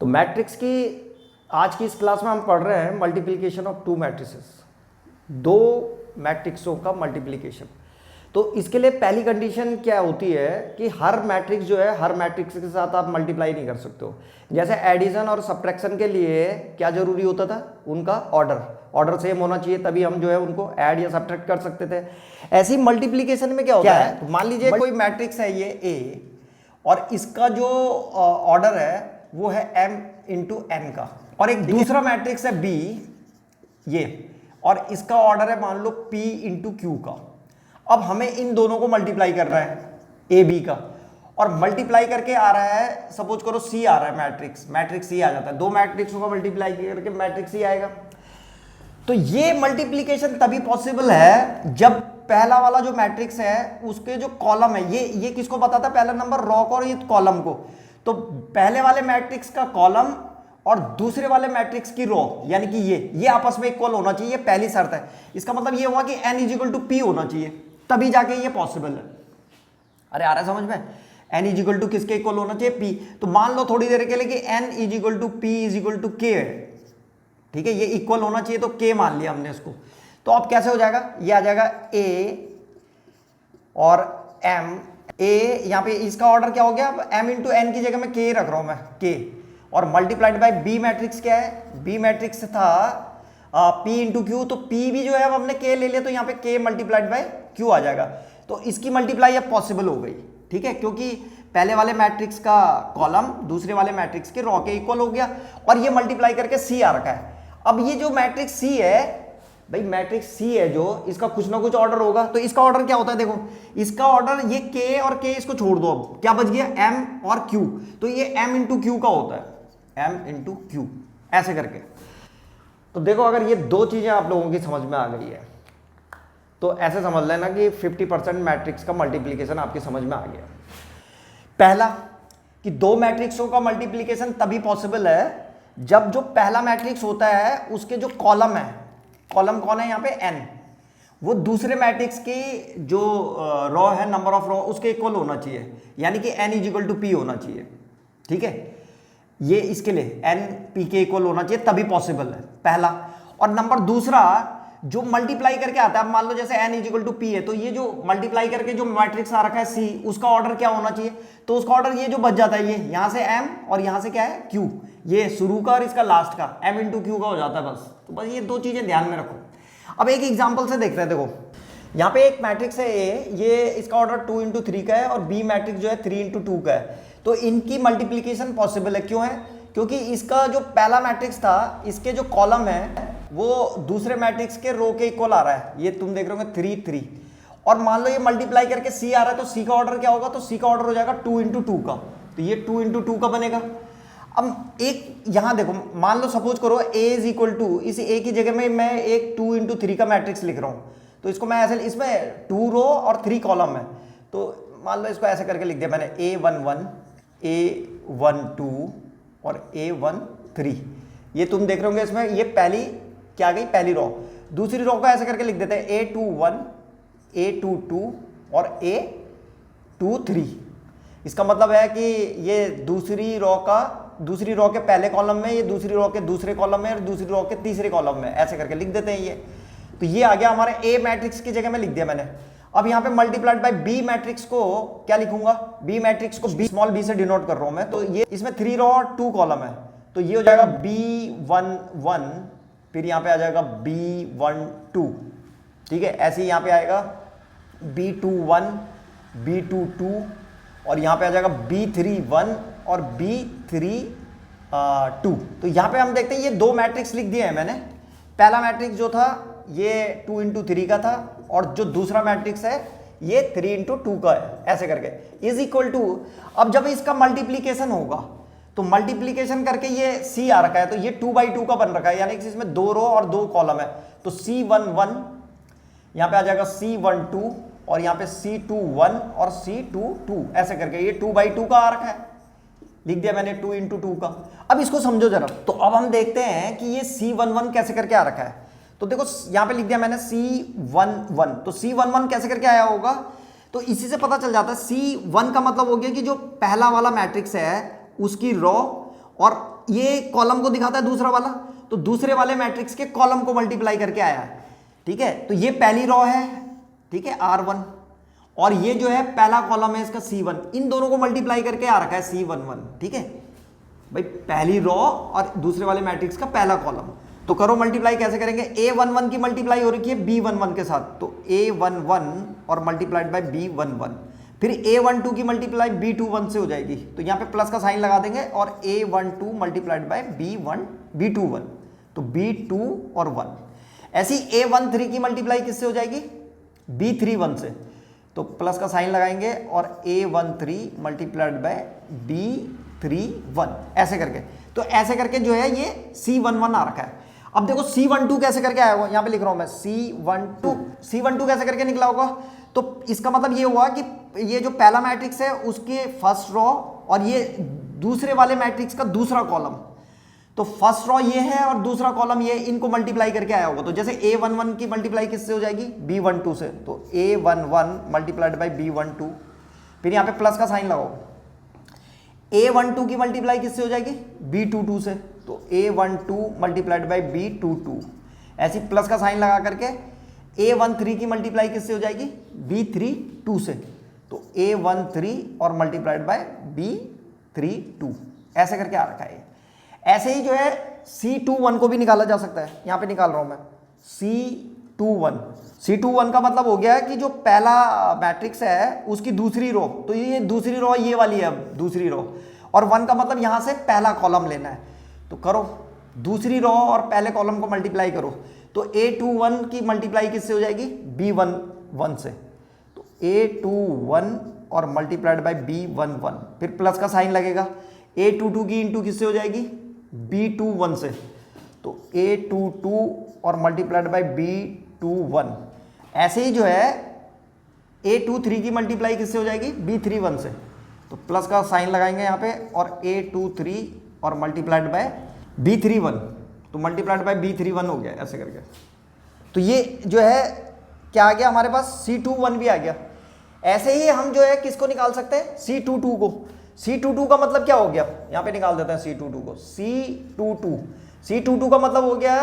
तो मैट्रिक्स की आज की इस क्लास में हम पढ़ रहे हैं मल्टीप्लिकेशन ऑफ टू मैट्रिसेस, दो मैट्रिक्सों का मल्टीप्लिकेशन। तो इसके लिए पहली कंडीशन क्या होती है कि हर मैट्रिक्स जो है हर मैट्रिक्स के साथ आप मल्टीप्लाई नहीं कर सकते हो। जैसे एडिशन और सब्ट्रैक्शन के लिए क्या जरूरी होता था, उनका ऑर्डर सेम होना चाहिए, तभी हम जो है उनको ऐड या सब्ट्रैक्ट कर सकते थे। ऐसी मल्टीप्लिकेशन में क्या होता है, तो मान लीजिए कोई मैट्रिक्स है ये ए और इसका जो ऑर्डर है वो है m इंटू एन का, और एक दूसरा मैट्रिक्स है b ये, और इसका ऑर्डर है मान लो p इंटू क्यू का। अब हमें इन दोनों को मल्टीप्लाई करना है ए बी का, और मल्टीप्लाई करके आ रहा है, सपोज करो सी आ रहा है, मैट्रिक्स सी आ जाता है, दो मैट्रिक्सों का मल्टीप्लाई करके मैट्रिक्स सी आएगा। तो ये मल्टीप्लिकेशन तभी पॉसिबल है जब पहला वाला जो मैट्रिक्स है उसके जो कॉलम है, ये किसको बताता है, पहला नंबर रो को और ये कॉलम को। तो पहले वाले मैट्रिक्स का कॉलम और दूसरे वाले मैट्रिक्स की रो, यानी कि ये आपस में इक्वल होना चाहिए, ये पहली शर्त है। इसका मतलब ये हुआ कि n इजिकल टू पी होना चाहिए, तभी जाके ये पॉसिबल है। अरे आ रहा है समझ में, n इजिकल टू किसके इक्वल होना चाहिए, p। तो मान लो थोड़ी देर के लिए कि n equal to p equal to k है, ठीक है, ये इक्वल होना चाहिए, तो k मान लिया हमने इसको। तो अब कैसे हो जाएगा, ये आ जाएगा a और m, a यहां पे इसका ऑर्डर क्या हो गया, अब m इंटू एन की जगह में k रख रहा हूं मैं, k, और मल्टीप्लाइड बाय b मैट्रिक्स क्या है, b मैट्रिक्स था p इंटू क्यू, तो p भी जो है अब हमने k ले लिया, तो यहाँ पे k मल्टीप्लाइड बाय q आ जाएगा। तो इसकी मल्टीप्लाई अब पॉसिबल हो गई, ठीक है, क्योंकि पहले वाले मैट्रिक्स का कॉलम दूसरे वाले मैट्रिक्स के रो के इक्वल हो गया, और ये मल्टीप्लाई करके c आ रखा है। अब ये जो मैट्रिक्स c है भाई, मैट्रिक्स सी है जो, इसका कुछ ना कुछ ऑर्डर होगा। तो इसका ऑर्डर क्या होता है, देखो इसका ऑर्डर ये k और k, इसको छोड़ दो, अब क्या बच गया m और q, तो ये m इंटू क्यू का होता है, m इंटू क्यू, ऐसे करके। तो देखो अगर ये दो चीजें आप लोगों की समझ में आ गई है तो ऐसे समझ लेना कि 50% मैट्रिक्स का मल्टीप्लीकेशन आपकी समझ में आ गया। पहला कि दो मैट्रिक्सों का मल्टीप्लीकेशन तभी पॉसिबल है जब जो पहला मैट्रिक्स होता है उसके जो कॉलम है, कॉलम कौन है यहाँ पे n, वो दूसरे मैट्रिक्स की जो रो है, नंबर ऑफ रो, उसके इक्वल होना चाहिए, यानी कि n इजिकल टू p होना चाहिए, ठीक है, ये इसके लिए n p के इक्वल होना चाहिए, तभी पॉसिबल है, पहला। और नंबर दूसरा जो मल्टीप्लाई करके आता है, अब मान लो जैसे n इजिकल टू p है, तो ये जो मल्टीप्लाई करके जो मैट्रिक्स आ रखा है c, उसका ऑर्डर क्या होना चाहिए, तो उसका ऑर्डर ये जो बच जाता है, ये यहाँ से m और यहाँ से क्या है q, ये शुरू का और इसका लास्ट का m इंटू क्यू का हो जाता है बस। तो बस ये दो चीजें ध्यान में रखो। अब एक एग्जाम्पल से देखते हैं, देखो यहाँ पे एक मैट्रिक्स है a, ये इसका ऑर्डर 2 इंटू 3 का है, और b मैट्रिक्स जो है 3 इंटू 2 का है। तो इनकी मल्टीप्लीकेशन पॉसिबल है, क्यों है, क्योंकि इसका जो पहला मैट्रिक्स था, इसके जो कॉलम है वो दूसरे मैट्रिक्स के रो के इक्वल आ रहा है, ये तुम देख रहे हो 3 3, और मान लो ये मल्टीप्लाई करके c आ रहा है, तो c का ऑर्डर क्या होगा, तो c का ऑर्डर हो जाएगा 2 इंटू 2 का, तो ये 2 इंटू 2 का बनेगा। अब एक यहां देखो, मान लो सपोज करो a इज इक्वल टू, इस a की जगह में मैं एक 2 इंटू 3 का मैट्रिक्स लिख रहा हूं, तो इसको मैं ऐसे, इसमें 2 रो और 3 कॉलम है, तो मान लो इसको ऐसे करके लिख दिया मैंने a11 a12 और a13, ये तुम देख रहे होंगे इसमें, ये पहली क्या गई, पहली रो। दूसरी रो को ऐसे करके लिख देते हैं a21 a22 और a23। इसका मतलब है कि ये दूसरी रो के पहले कॉलम में, ये दूसरी रो के दूसरे कॉलम में, और दूसरी रो के तीसरे कॉलम में, ऐसे करके लिख देते हैं ये। तो ये आ गया हमारे ए मैट्रिक्स की जगह में लिख दिया मैंने। अब यहाँ पे मल्टीप्लाइड बाय बी मैट्रिक्स को क्या लिखूंगा, बी मैट्रिक्स को स्मॉल बी से डिनोट कर रहा हूं मैं, तो ये इसमें 3 रो और 2 कॉलम है, तो ये हो जाएगा b11, फिर यहाँ पे आ जाएगा b12, ठीक है, ऐसे ही यहाँ पे आएगा b21 b22, और यहाँ पे आ जाएगा b31 और b32। तो यहाँ पे हम देखते हैं ये दो मैट्रिक्स लिख दिए हैं मैंने। पहला मैट्रिक्स जो था ये 2 इंटू 3 का था, और जो दूसरा मैट्रिक्स है ये 3 इंटू 2 का है, ऐसे करके इज इक्वल टू। अब जब इसका मल्टीप्लीकेशन होगा तो मल्टीप्लीकेशन करके ये c आ रखा है, तो ये 2 बाई 2 का बन रखा है, यानी कि इसमें 2 रो और 2 कॉलम है, तो c11 यहाँ पे आ जाएगा c12, और यहाँ पे c21 और c22, ऐसे करके ये 2 बाई 2 का आ रखा है, लिख दिया मैंने 2 इंटू 2 का। अब इसको समझो जरा, तो अब हम देखते हैं कि ये c11 कैसे करके आ रखा है। तो देखो यहाँ पे लिख दिया मैंने c11, तो c11 कैसे करके आया होगा, तो इसी से पता चल जाता है। c1 का मतलब हो गया कि जो पहला वाला मैट्रिक्स है उसकी रो और ये कॉलम को दिखाता है दूसरा वाला, तो दूसरे वाले मैट्रिक्स के कॉलम को मल्टीप्लाई करके आया है, ठीक है। तो ये पहली रो है, ठीक है, R1, और ये जो है पहला कॉलम है इसका C1, इन दोनों को मल्टीप्लाई करके आ रखा है C11, ठीक है भाई, पहली रो और दूसरे वाले मैट्रिक्स का पहला कॉलम। तो करो मल्टीप्लाई, कैसे करेंगे, A11 की मल्टीप्लाई हो रही है B11 के साथ, तो A11 और मल्टीप्लाइड बाय B11, फिर A12 की मल्टीप्लाई B21 से हो जाएगी, तो यहाँ पे प्लस का साइन लगा देंगे, और A12 मल्टीप्लाइड बाय B21, तो B2 और 1। ऐसी A13 की मल्टीप्लाई किससे हो जाएगी, B31 से, तो प्लस का साइन लगाएंगे, और A13 मल्टीप्लाइड बाय B31, ऐसे करके। तो ऐसे करके जो है ये C11 आ रखा है। अब देखो C12 कैसे करके आया होगा, यहां पे लिख रहा हूं मैं C12 कैसे करके निकला होगा, तो इसका मतलब ये हुआ कि ये जो पहला मैट्रिक्स है उसके फर्स्ट रो और ये दूसरे वाले मैट्रिक्स का दूसरा कॉलम, तो फर्स्ट रो ये है और दूसरा कॉलम ये, इनको मल्टीप्लाई करके आया होगा। तो जैसे A11 की मल्टीप्लाई किससे हो जाएगी, B12 से, तो A11 मल्टीप्लाइड बाई B12, फिर यहाँ पे प्लस का साइन लगाओ। A12 की मल्टीप्लाई किससे हो जाएगी, B22 से, तो A12 मल्टीप्लाइड बाई B22, ऐसी प्लस का साइन लगा करके A13 की मल्टीप्लाई किससे हो जाएगी, B32 से, तो A13 और मल्टीप्लाइड बाय B32, ऐसे करके आ रखा है। ऐसे ही जो है C21 को भी निकाला जा सकता है, यहां पे निकाल रहा हूं मैं C21 का मतलब हो गया है कि जो पहला मैट्रिक्स है उसकी दूसरी रो, तो ये दूसरी रो ये वाली है, अब दूसरी रो, और 1 का मतलब यहां से पहला कॉलम लेना है। तो करो दूसरी रो और पहले कॉलम को मल्टीप्लाई करो, तो A21 की मल्टीप्लाई किससे हो जाएगी, B11 से, तो A21 और मल्टीप्लाइड बाय B11, फिर प्लस का साइन लगेगा। A22 की इंटू किससे हो जाएगी, B21 से, तो A22 और मल्टीप्लाइड बाय B21, ऐसे ही जो है A23 की मल्टीप्लाई किससे हो जाएगी, B31 से, तो प्लस का साइन लगाएंगे यहाँ पे, और A23 और मल्टीप्लाइड बाय B31, तो मल्टीप्लाइड बाय B31 हो गया, ऐसे करके। तो ये जो है क्या आ गया हमारे पास, C21 भी आ गया। ऐसे ही हम जो है किसको निकाल सकते हैं, C22 को। C22 का मतलब क्या हो गया, यहाँ पे निकाल देते हैं C22 को। C22 का मतलब हो गया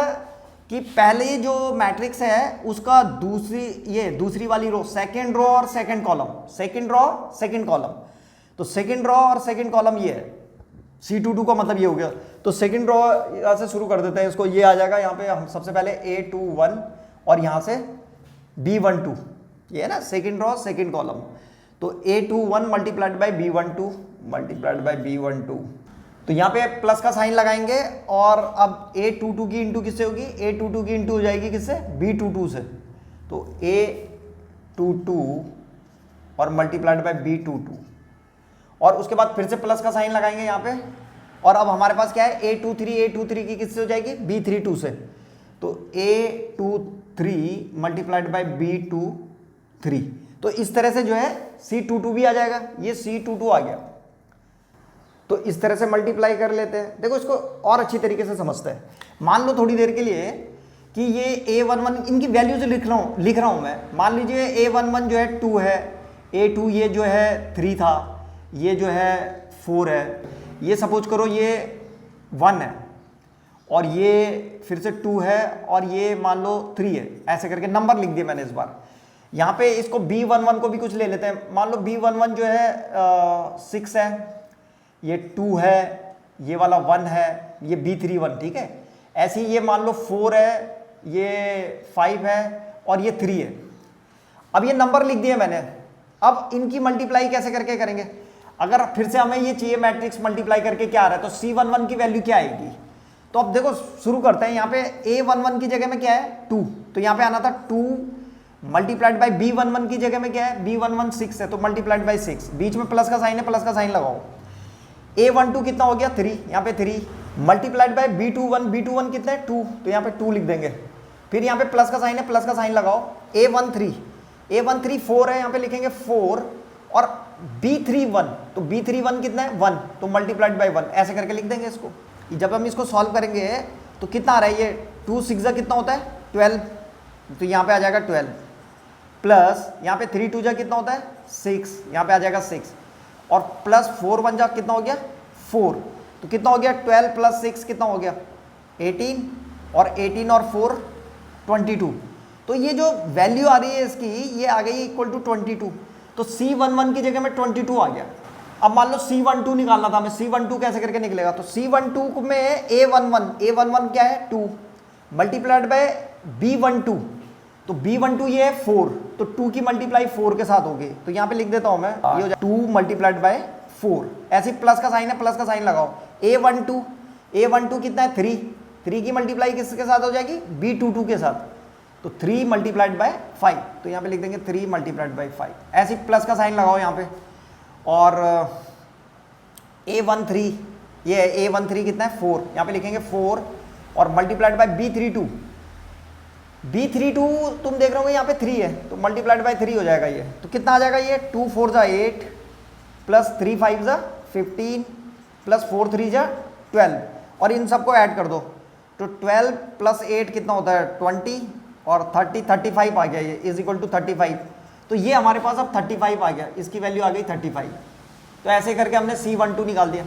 कि पहले जो मैट्रिक्स है उसका दूसरी वाली रो, सेकेंड रो और second column, second row second column, तो सेकेंड रो और सेकेंड कॉलम ये है। C22 का मतलब ये हो गया। तो सेकेंड रो यहाँ से शुरू कर देते हैं इसको, ये आ जाएगा यहाँ पे, हम सबसे पहले A21 और यहाँ से B12, ये है ना सेकेंड रो सेकेंड कॉलम, तो A21 multiplied by B12 multiplied by B12, तो यहाँ पे प्लस का साइन लगाएंगे, और अब A22 की इंटू किससे होगी, A22 की इंटू हो जाएगी किससे, B22 से, तो A22 और मल्टीप्लाइड बाई B22, और उसके बाद फिर से प्लस का साइन लगाएंगे यहाँ पे, और अब हमारे पास क्या है, A23 की किससे हो जाएगी, B32 से, तो A23 मल्टीप्लाइड बाई B23, तो इस तरह से जो है C22 भी आ जाएगा, ये C22 आ गया। तो इस तरह से मल्टीप्लाई कर लेते हैं। देखो इसको और अच्छी तरीके से समझते हैं। मान लो थोड़ी देर के लिए कि ये A11, इनकी वैल्यूज लिख रहा हूं मैं। मान लीजिए A11 जो है 2 है, A2 ये जो है 3 था, ये जो है 4 है, ये सपोज करो ये 1 है, और ये फिर से 2 है, और ये मान लो 3 है, ऐसे करके नंबर लिख दिए मैंने इस बार। यहाँ पे इसको B11 को भी कुछ ले लेते हैं। मान लो B11 जो है 6 है, ये 2 है, ये वाला 1 है, ये B31, ठीक है। ऐसे ही ये मान लो 4 है, ये 5 है, और ये 3 है। अब ये नंबर लिख दिए मैंने। अब इनकी मल्टीप्लाई कैसे करके करेंगे, अगर फिर से हमें ये चाहिए मैट्रिक्स मल्टीप्लाई करके क्या आ रहा है, तो C11 की वैल्यू क्या आएगी। तो अब देखो शुरू करते हैं। यहाँ पे A11 की जगह में क्या है, 2, तो यहाँ पे आना था 2 मल्टीप्लाइड बाई B11 की जगह में क्या है, B11 6 है, तो मल्टीप्लाइड बाई 6, बीच में प्लस का साइन है, प्लस का साइन लगाओ। A12 कितना हो गया, 3, यहाँ पे 3 मल्टीप्लाइड बाई B21 कितना है, 2, तो यहाँ पे 2 लिख देंगे। फिर यहाँ पे प्लस का साइन है, प्लस का साइन लगाओ। A13 4 है, यहाँ पे लिखेंगे 4, और B31, तो B31 कितना है, 1, तो मल्टीप्लाइड बाई 1, ऐसे करके लिख देंगे इसको। जब हम इसको सॉल्व करेंगे तो कितना आ रहा है, ये 2 6 कितना होता है, 12, तो यहाँ पे आ जाएगा 12, प्लस यहाँ पे 3 2 कितना होता है, 6, यहाँ पे आ जाएगा 6, और प्लस 4 1 कितना हो गया, 4, तो कितना हो गया 12 प्लस 6 कितना हो गया 18, और 18 और 4 22। तो ये जो वैल्यू आ रही है इसकी ये आ गई इक्वल टू 22। तो C11 की जगह में 22 आ गया। अब मान लो C12 निकालना था हमें, C12 कैसे करके निकलेगा, तो C12 में A11 क्या है 2 मल्टीप्लाइड बाय B12, तो B12 ये है 4, तो 2 की मल्टीप्लाई 4 के साथ होगी, तो यहाँ पे लिख देता हूँ मैं, ये हो जाए 2 मल्टीप्लाइड बाय 4, ऐसे प्लस का साइन है, प्लस का साइन लगाओ। A12 कितना है 3 की मल्टीप्लाई किसके साथ हो जाएगी B22 के साथ, तो 3 मल्टीप्लाइड बाय 5, तो यहाँ पे लिख देंगे 3 मल्टीप्लाइड बाय 5, ऐसे प्लस का साइन लगाओ यहाँ पे। और A13 ये है, A13 कितना है 4, यहाँ पे लिखेंगे 4 और मल्टीप्लाइड बाय B32 तुम देख रहे हो यहाँ पे 3 है, तो मल्टीप्लाइड बाय 3 हो जाएगा ये, तो कितना आ जाएगा ये 2 4 जा 8 प्लस 3 5 जा 15 प्लस 4 3 जा 12, और इन सबको ऐड कर दो, तो 12 प्लस 8 कितना होता है 20, और 35 आ गया ये इज इक्वल टू 35, तो ये हमारे पास अब 35 आ गया, इसकी वैल्यू आ गई 35। तो ऐसे करके हमने C12 निकाल दिया।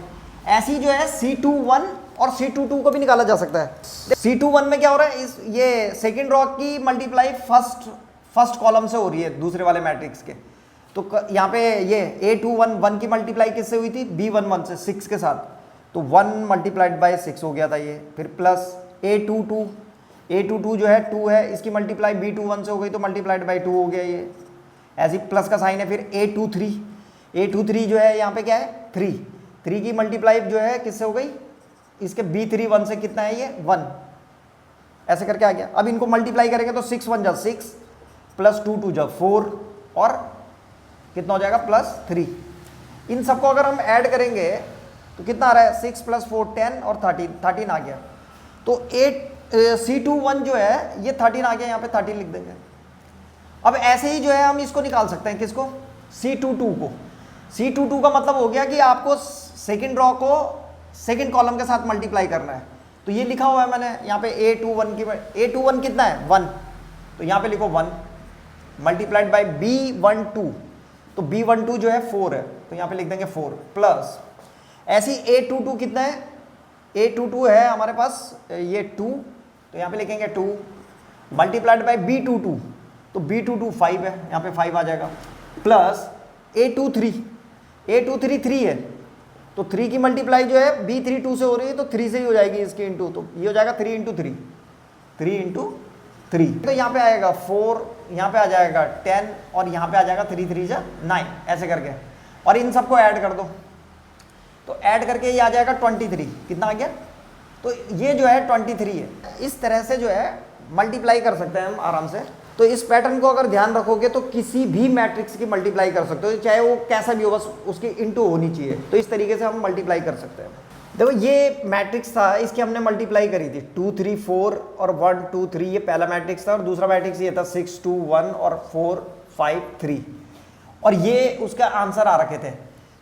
ऐसी जो है C21 और C22 को भी निकाला जा सकता है। C21 में क्या हो रहा है, इस ये सेकंड रॉ की मल्टीप्लाई फर्स्ट कॉलम से हो रही है दूसरे वाले मैट्रिक्स के, तो यहाँ पे ये A21 की मल्टीप्लाई किससे हुई थी B11 से 6 के साथ, तो 1 मल्टीप्लाइड बाय 6 हो गया था ये, फिर प्लस A22 जो है 2 है, इसकी मल्टीप्लाई B21 से हो गई, तो मल्टीप्लाइड बाय 2 हो गया ये, ऐसी प्लस का साइन है। फिर A23 जो है यहाँ पे क्या है 3 की मल्टीप्लाई जो है किससे हो गई, इसके B31 से कितना है ये 1, ऐसे करके आ गया। अब इनको मल्टीप्लाई करेंगे तो 6 1 जा 6 प्लस 2 2 जा 4, और कितना हो जाएगा प्लस 3। इन सबको अगर हम ऐड करेंगे तो कितना आ रहा है 6 प्लस 4 10 और 13 आ गया, तो C21 जो है ये 13 आ गया, यहाँ पे 13 लिख देंगे। अब ऐसे ही जो है हम इसको निकाल सकते हैं, किसको C22 को। C22 का मतलब हो गया कि आपको सेकंड रॉ को सेकंड कॉलम के साथ मल्टीप्लाई करना है, तो ये लिखा हुआ है मैंने यहाँ पे A21 कितना है 1, तो यहाँ पे लिखो 1 मल्टीप्लाइड बाय B12, तो B12 जो है 4 है, तो यहाँ पे लिख देंगे 4 प्लस ऐसी A22 कितना है, A22 है हमारे पास ये 2, तो यहाँ पे लिखेंगे 2 मल्टीप्लाइड बाय B22, तो B22 5 है, यहाँ पे 5 आ जाएगा, प्लस A23 3 है, तो 3 की मल्टीप्लाई जो है B32 से हो रही है, तो 3 से ही हो जाएगी इसकी इंटू, तो ये हो जाएगा 3 इंटू 3, तो यहाँ पे आएगा 4, यहाँ पे आ जाएगा 10, और यहाँ पे आ जाएगा 3 3 जा 9, ऐसे करके, और इन सबको ऐड कर दो, तो ऐड करके ये आ जाएगा 23, कितना आ गया, तो ये जो है 23 है। इस तरह से जो है मल्टीप्लाई कर सकते हैं हम आराम से। तो इस पैटर्न को अगर ध्यान रखोगे तो किसी भी मैट्रिक्स की मल्टीप्लाई कर सकते हो, चाहे वो कैसा भी हो, बस उसकी इंटू होनी चाहिए, तो इस तरीके से हम मल्टीप्लाई कर सकते हैं। देखो ये मैट्रिक्स था, इसकी हमने मल्टीप्लाई करी थी 2 3 4 और 1 2 3, ये पहला मैट्रिक्स था, और दूसरा मैट्रिक्स ये था 6 2 1 और 4 5 3, और ये उसका आंसर आ रखे थे।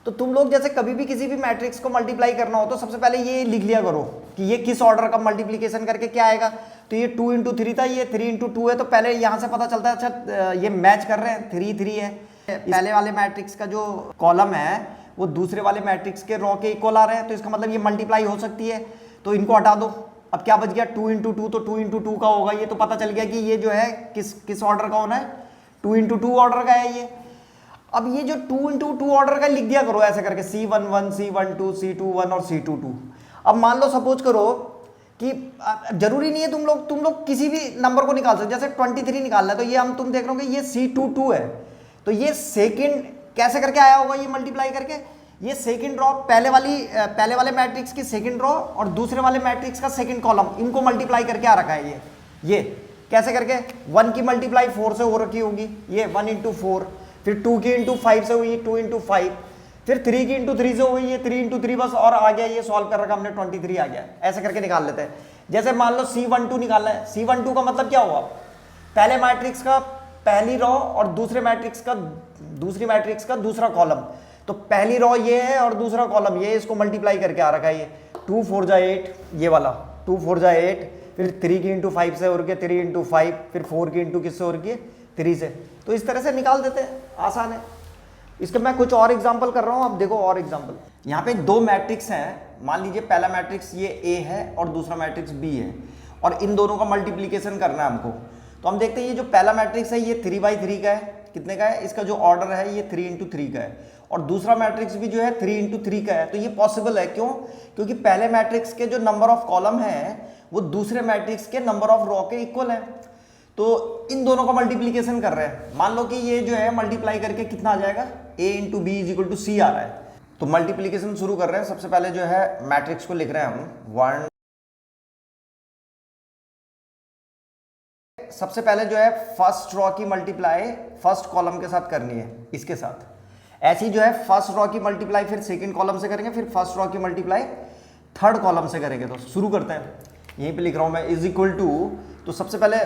तो तुम लोग जैसे कभी भी किसी भी मैट्रिक्स को मल्टीप्लाई करना हो तो सबसे पहले ये लिख लिया करो कि ये किस ऑर्डर का मल्टीप्लिकेशन करके क्या आएगा। तो ये 2 इंटू 3 था, ये 3 इंटू 2 है, तो पहले यहाँ से पता चलता है अच्छा ये मैच कर रहे हैं, 3 3 है। पहले वाले मैट्रिक्स का जो कॉलम है वो दूसरे वाले मैट्रिक्स के रॉ के इक्वल आ रहे हैं, तो इसका मतलब ये मल्टीप्लाई हो सकती है, तो इनको हटा दो। अब क्या बच गया 2 इंटू 2, तो 2 इंटू 2 का होगा ये, तो पता चल गया कि ये जो है किस ऑर्डर का होना है, 2 इंटू 2 ऑर्डर का है ये। अब ये जो 2 इंटू 2 ऑर्डर का लिख दिया करो ऐसे करके, C11 C12 C21 और C22। अब मान लो सपोज करो कि जरूरी नहीं है तुम लोग किसी भी नंबर को निकाल सकते, जैसे 23 निकालना है, तो ये तुम देख रहे हो कि ये C22 है, तो ये सेकंड कैसे करके आया होगा ये मल्टीप्लाई करके, ये सेकंड रॉ पहले वाले मैट्रिक्स की सेकंड रॉ और दूसरे वाले मैट्रिक्स का सेकंड कॉलम, इनको मल्टीप्लाई करके आ रखा है ये कैसे करके 1 की मल्टीप्लाई 4 से हो रखी होगी, ये 1 इंटू 4, फिर 2 की इंटू 5 से हुई 2 इंटू 5, फिर 3 की इंटू 3 से हुई ये 3 इंटू 3, बस और आ गया, ये सॉल्व कर रखा हमने 23 आ गया। ऐसे करके निकाल लेते हैं। जैसे मान लो C12 निकालना है, C12 का मतलब क्या हुआ, पहले मैट्रिक्स का पहली रॉ और दूसरी मैट्रिक्स का दूसरा कॉलम, तो पहली रॉ ये है और दूसरा कॉलम ये, इसको मल्टीप्लाई करके आ रखा है ये 2 4 जा 8, ये वाला 2 4 जा 8, फिर 3 की इंटू 5 से हो रही है 3 इंटू 5, फिर 4 की इंटू किससे हो रही है 3 से, तो इस तरह से निकाल देते हैं, आसान है। इसके मैं कुछ और एग्जांपल कर रहा हूं, अब देखो और एग्जांपल। यहाँ पे दो मैट्रिक्स हैं, मान लीजिए पहला मैट्रिक्स ये ए है और दूसरा मैट्रिक्स बी है, और इन दोनों का मल्टीप्लीकेशन करना है हमको। तो हम देखते हैं ये जो पहला मैट्रिक्स है ये 3/3 का है, कितने का है, इसका जो ऑर्डर है ये 3×3 का है, और दूसरा मैट्रिक्स भी जो है 3×3 का है। तो ये पॉसिबल है, क्यों? क्योंकि पहले मैट्रिक्स के जो नंबर ऑफ कॉलम है वो दूसरे मैट्रिक्स के नंबर ऑफ रो के इक्वल है। तो इन दोनों का मल्टीप्लीकेशन कर रहे हैं, मान लो कि ये जो है मल्टीप्लाई करके कितना आ जाएगा, a×b=c आ रहा है। तो मल्टीप्लीकेशन शुरू कर रहे हैं। सबसे पहले जो है मैट्रिक्स को लिख रहे हैं हम 1, सबसे पहले जो है फर्स्ट रो की मल्टीप्लाई फर्स्ट कॉलम के साथ करनी है, इसके साथ ऐसी जो है फर्स्ट रो की मल्टीप्लाई फिर सेकंड कॉलम से करेंगे, फिर फर्स्ट रो की मल्टीप्लाई थर्ड कॉलम से करेंगे। तो शुरू करते हैं, यहीं पे लिख रहा हूं मैं =, तो सबसे पहले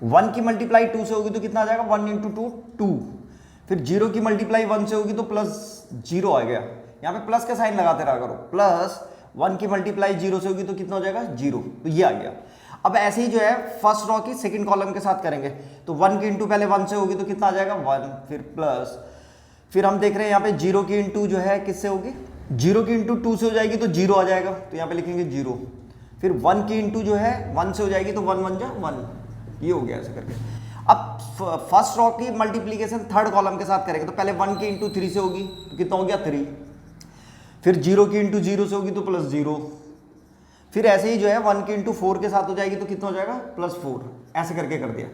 1 की मल्टीप्लाई 2 से होगी तो कितना आ जाएगा, 1×2 2, फिर 0 की मल्टीप्लाई 1 से होगी तो +0 आ गया, यहाँ पे प्लस का साइन लगाते रहा करो, प्लस 1 की मल्टीप्लाई 0 से होगी तो कितना हो जाएगा, 0, तो ये आ गया। अब ऐसे ही जो है फर्स्ट रो की सेकंड कॉलम के साथ करेंगे, तो 1 की इंटू पहले 1 से होगी तो कितना आ जाएगा, 1, फिर प्लस, फिर हम देख रहे हैं यहाँ पे 0 की इंटू जो है किससे होगी, 0 की इंटू 2 से हो जाएगी तो 0 आ जाएगा, तो यहाँ पे लिखेंगे 0, फिर 1 की इंटू जो है 1 से हो जाएगी तो 1 1 जा 1, ये हो गया ऐसे करके। अब फर्स्ट रो की मल्टीप्लीकेशन थर्ड कॉलम के साथ करेंगे, तो पहले 1 की इंटू 3 से होगी तो कितना हो गया 3, फिर 0 की इंटू 0 से होगी तो +0, फिर ऐसे ही जो है 1 की इंटू 4 के साथ हो जाएगी तो कितना हो जाएगा, +4, ऐसे करके कर दिया।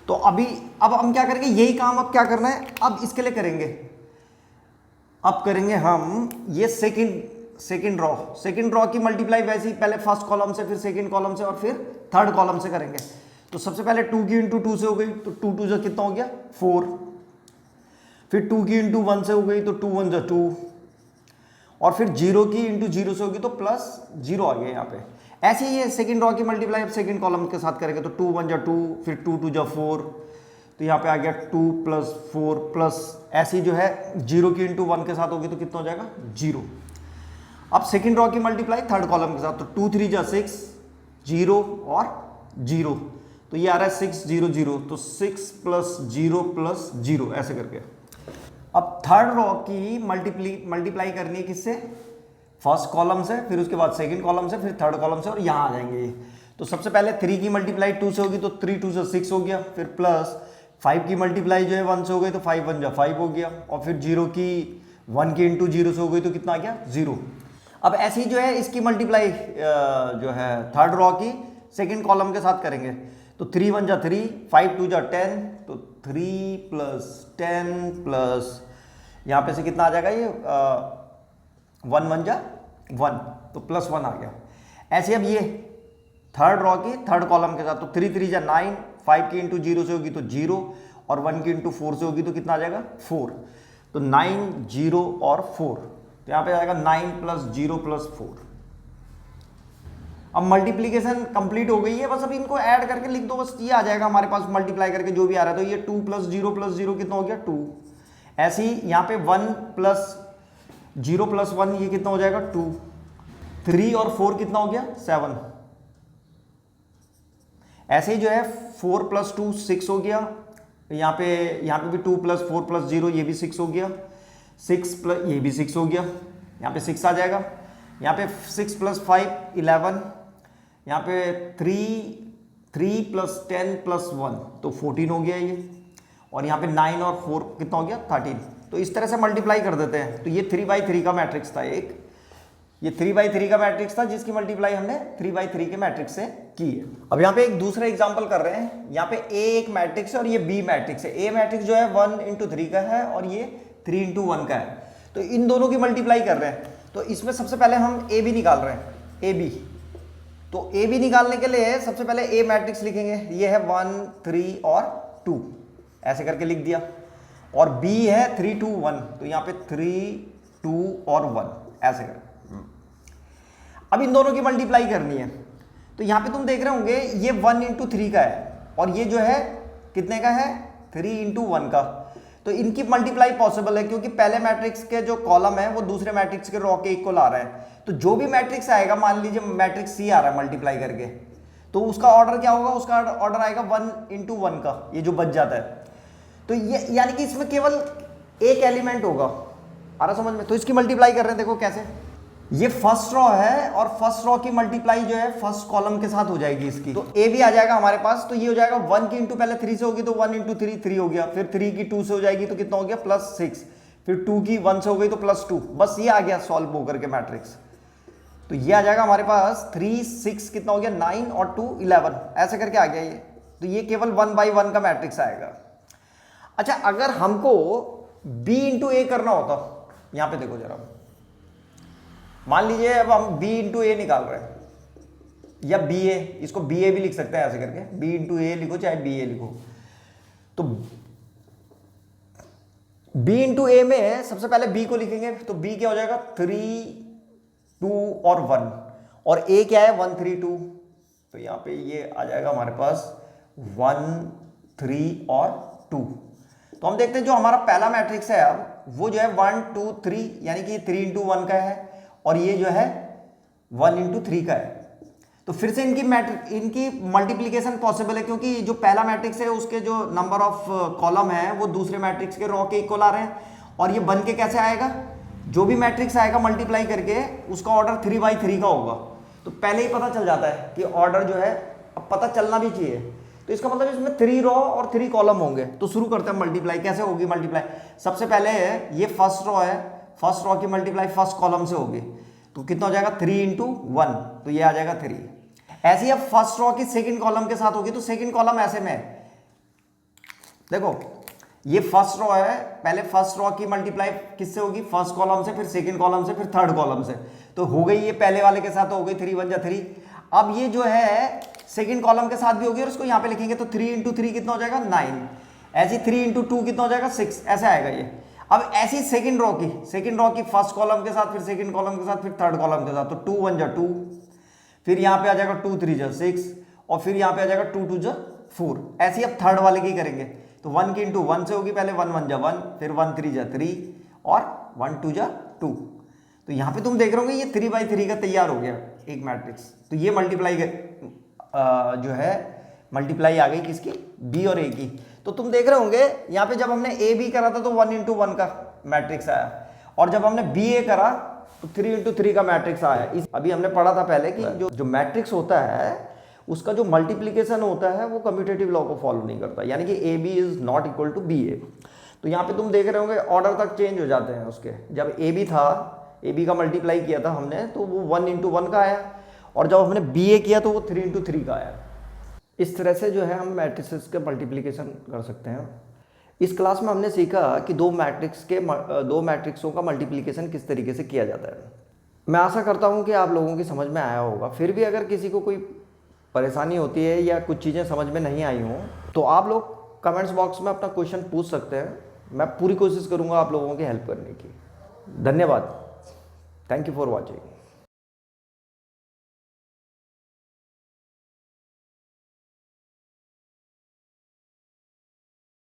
तो अब हम क्या करेंगे, यही काम अब क्या करना है, अब इसके लिए करेंगे, अब करेंगे हम ये सेकंड रो की मल्टीप्लाई वैसे ही पहले फर्स्ट कॉलम से, फिर सेकंड कॉलम से, और फिर थर्ड कॉलम से करेंगे। तो सबसे पहले 2 की इंटू 2 से हो गई तो 2 2 जा कितना हो गया 4, फिर 2 की इंटू 1 से हो गई तो 2 1 जा 2, और फिर 0 की इंटू 0 से होगी तो +0 आ गया यहाँ पे। ऐसे ही ये सेकंड रो की मल्टीप्लाई अब सेकंड कॉलम के साथ करेंगे, तो 2 1 जा 2, फिर 2 2 जा 4, तो यहाँ पे आ गया 2 + 4 प्लस, ऐसी जो है 0 की इंटू 1 के साथ होगी तो कितना हो जाएगा 0। अब सेकंड रो की मल्टीप्लाई थर्ड कॉलम के साथ, तो 2 3 जा 6, 0 और 0, तो ये आ रहा है 6 0 0, तो 6 + 0 + 0 ऐसे करके। अब थर्ड रो की मल्टीप्लाई करनी है किससे, फर्स्ट कॉलम से, फिर उसके बाद सेकंड कॉलम से, फिर थर्ड कॉलम से, और यहाँ आ जाएंगे। तो सबसे पहले 3 की मल्टीप्लाई 2 से होगी तो 3 2 से 6 हो गया, फिर प्लस 5 की मल्टीप्लाई जो है 1 से हो गई तो 5 1 जा 5 हो गया, और फिर 0 की 1 की इंटू 0 से हो गई तो कितना आ गया 0। अब ऐसे ही जो है इसकी मल्टीप्लाई जो है थर्ड रो की सेकंड कॉलम के साथ करेंगे, तो 3 1 जा 3, 5 2 जा 10, तो 3 + 10 प्लस यहाँ पे से कितना आ जाएगा ये 1 1 जा 1, तो +1 आ गया। ऐसे अब ये थर्ड रो की थर्ड कॉलम के साथ, तो 3 3 जा 9, 5 की इंटू 0 से होगी तो 0, और 1 की इंटू 4 से होगी तो कितना आ जाएगा 4, तो 9 0 और 4, तो यहाँ पे आएगा 9 + 0 + 4। अब मल्टीप्लीकेशन कंप्लीट हो गई है, बस अब इनको ऐड करके लिख दो, बस ये आ जाएगा हमारे पास मल्टीप्लाई करके जो भी आ रहा है। तो ये 2 + 0 + 0 कितना हो गया 2, ऐसे ही यहाँ पे 1 + 0 + 1 ये कितना हो जाएगा 2, 3 और 4 कितना हो गया 7, ऐसे ही जो है 4 + 2 6 हो गया, यहाँ पे भी 2 + 4 + 0 ये भी 6 हो गया, 6 + ये भी 6 हो गया, यहाँ पे 6 आ जाएगा, यहाँ पे 6 + 5 11, यहाँ पे 3 + 10 + 1 तो 14 हो गया ये, और यहाँ पे 9 और 4 कितना हो गया 13। तो इस तरह से मल्टीप्लाई कर देते हैं। तो ये 3/3 का मैट्रिक्स था एक, ये 3/3 का मैट्रिक्स था जिसकी मल्टीप्लाई हमने 3/3 के मैट्रिक्स से की है। अब यहाँ पे एक दूसरा एग्जांपल कर रहे हैं, यहाँ पे A एक मैट्रिक्स है और ये B मैट्रिक्स है। A मैट्रिक्स जो है 1 × 3 का है और ये 3 × 1 का है, तो इन दोनों की मल्टीप्लाई कर रहे हैं। तो इसमें सबसे पहले हम AB निकाल रहे हैं, AB। तो AB निकालने के लिए सबसे पहले A मैट्रिक्स लिखेंगे, ये है 1 3 और 2 ऐसे करके लिख दिया, और B है 3 2 1, तो यहाँ पे 3 2 और 1 ऐसे कर। अब इन दोनों की मल्टीप्लाई करनी है, तो यहाँ पे तुम देख रहे होंगे ये 1 × 3 का है और ये जो है कितने का है 3 × 1 का। तो इनकी मल्टीप्लाई पॉसिबल है क्योंकि पहले मैट्रिक्स के जो कॉलम है वो दूसरे मैट्रिक्स के रो के इक्वल आ रहे हैं। तो जो भी मैट्रिक्स आएगा, मान लीजिए मैट्रिक्स C आ रहा है मल्टीप्लाई करके, तो उसका ऑर्डर क्या होगा, उसका ऑर्डर आएगा 1 × 1 का, ये जो बच जाता है। तो ये यानी कि इसमें केवल एक एलिमेंट होगा, आ रहा समझ में? तो इसकी मल्टीप्लाई कर रहे हैं, देखो कैसे, ये फर्स्ट रॉ है और फर्स्ट रॉ की मल्टीप्लाई जो है फर्स्ट कॉलम के साथ हो जाएगी इसकी। तो ए भी आ जाएगा हमारे पास, तो ये हो जाएगा 1 की इंटू पहले 3 से होगी तो 1 इंटू 3 3 हो गया, फिर 3 की 2 से हो जाएगी तो कितना हो गया +6, फिर 2 की 1 से हो गई तो +2, बस ये आ गया सॉल्व होकर के मैट्रिक्स। तो ये आ जाएगा हमारे पास 3 6 कितना हो गया 9 और 2 11, ऐसे करके आ गया ये। तो ये केवल 1 बाई 1 का मैट्रिक्स आएगा। अच्छा, अगर हमको b इंटू ए करना होता, यहां पे देखो जरा, मान लीजिए अब हम b इंटू ए निकाल रहे हैं, या बी ए, इसको बी ए भी लिख सकते हैं ऐसे करके, b इंटू ए लिखो चाहे बी ए लिखो। तो b इंटू ए में सबसे पहले b को लिखेंगे, तो b क्या हो जाएगा 3 2 और 1, और a क्या है 1 3 2, तो यहां पे ये आ जाएगा हमारे पास 1 3 और 2। तो हम देखते हैं जो हमारा पहला मैट्रिक्स है अब वो जो है 1 2 3, यानी कि 3 इंटू 1 का है, और ये जो है 1 इंटू 3 का है। तो फिर से इनकी मल्टीप्लीकेशन पॉसिबल है, क्योंकि जो पहला मैट्रिक्स है उसके जो नंबर ऑफ कॉलम है वो दूसरे मैट्रिक्स के रॉ के इक्वल आ रहे हैं, और ये बन के कैसे आएगा, जो भी मैट्रिक्स आएगा मल्टीप्लाई करके उसका ऑर्डर 3 बाई 3 का होगा। तो पहले ही पता चल जाता है कि ऑर्डर जो है, अब पता चलना भी चाहिए। तो इसका मतलब इसमें 3 रॉ और 3 कॉलम होंगे। तो शुरू करते हैं मल्टीप्लाई, कैसे होगी मल्टीप्लाई। सबसे पहले ये फर्स्ट रॉ है, फर्स्ट रॉ की मल्टीप्लाई फर्स्ट कॉलम से होगी, तो कितना हो जाएगा 3 इंटू 1, तो ये आ जाएगा 3। ऐसे ही अब फर्स्ट रॉ की सेकंड कॉलम के साथ होगी, तो सेकंड कॉलम ऐसे में देखो, ये फर्स्ट रॉ है, पहले फर्स्ट रॉ की मल्टीप्लाई किससे होगी, फर्स्ट कॉलम से, फिर सेकंड कॉलम से, फिर थर्ड कॉलम से, तो हो गई ये पहले वाले के साथ हो गई 3 1 जा 3। अब ये जो है सेकंड कॉलम के साथ भी होगी, और इसको यहाँ पे लिखेंगे तो 3 इंटू 3 कितना हो जाएगा 9, ऐसी 3 इंटू 2 कितना हो जाएगा 6, ऐसे आएगा ये। अब ऐसी सेकंड रॉ की फर्स्ट कॉलम के साथ, फिर सेकंड कॉलम के साथ, फिर थर्ड कॉलम के साथ, तो 2 1 जा 2, फिर यहाँ पे आ जाएगा 2 3 जा 6, और फिर यहाँ पे आ जाएगा 2 2 जा 4। ऐसे ही अब थर्ड वाले की करेंगे, तो 1 की इंटू 1 से होगी, पहले 1 1 जा 1, फिर 1 3 जा 3, और 1 2 जा 2। तो यहाँ पे तुम देख रहे होगे ये 3 बाई 3 का तैयार हो गया एक मैट्रिक्स। तो ये मल्टीप्लाई जो है मल्टीप्लाई आ गई किसकी, बी और ए की। तो तुम देख रहे होंगे यहाँ पे जब हमने ए बी करा था तो 1 इंटू 1 का मैट्रिक्स आया, और जब हमने बी ए करा तो 3 इंटू 3 का मैट्रिक्स आया। अभी हमने पढ़ा था पहले कि जो मैट्रिक्स होता है उसका जो मल्टीप्लीकेशन होता है वो कम्यूटेटिव लॉ को फॉलो नहीं करता, यानी कि A B is not equal to B A. तो यहाँ पे तुम देख रहे होंगे ऑर्डर तक चेंज हो जाते हैं उसके। जब ए बी था, ए बी का मल्टीप्लाई किया था हमने, तो वो 1 इंटू 1 का आया, और जब हमने बी ए किया तो वो 3 इंटू 3 का आया। इस तरह से जो है हम मैट्रिसेस के मल्टीप्लिकेशन कर सकते हैं। इस क्लास में हमने सीखा कि दो मैट्रिक्सों का मल्टीप्लिकेशन किस तरीके से किया जाता है। मैं आशा करता हूँ कि आप लोगों की समझ में आया होगा। फिर भी अगर किसी को कोई परेशानी होती है या कुछ चीज़ें समझ में नहीं आई हों तो आप लोग कमेंट्स बॉक्स में अपना क्वेश्चन पूछ सकते हैं। मैं पूरी कोशिश करूँगा आप लोगों की हेल्प करने की। धन्यवाद। Thank you for watching.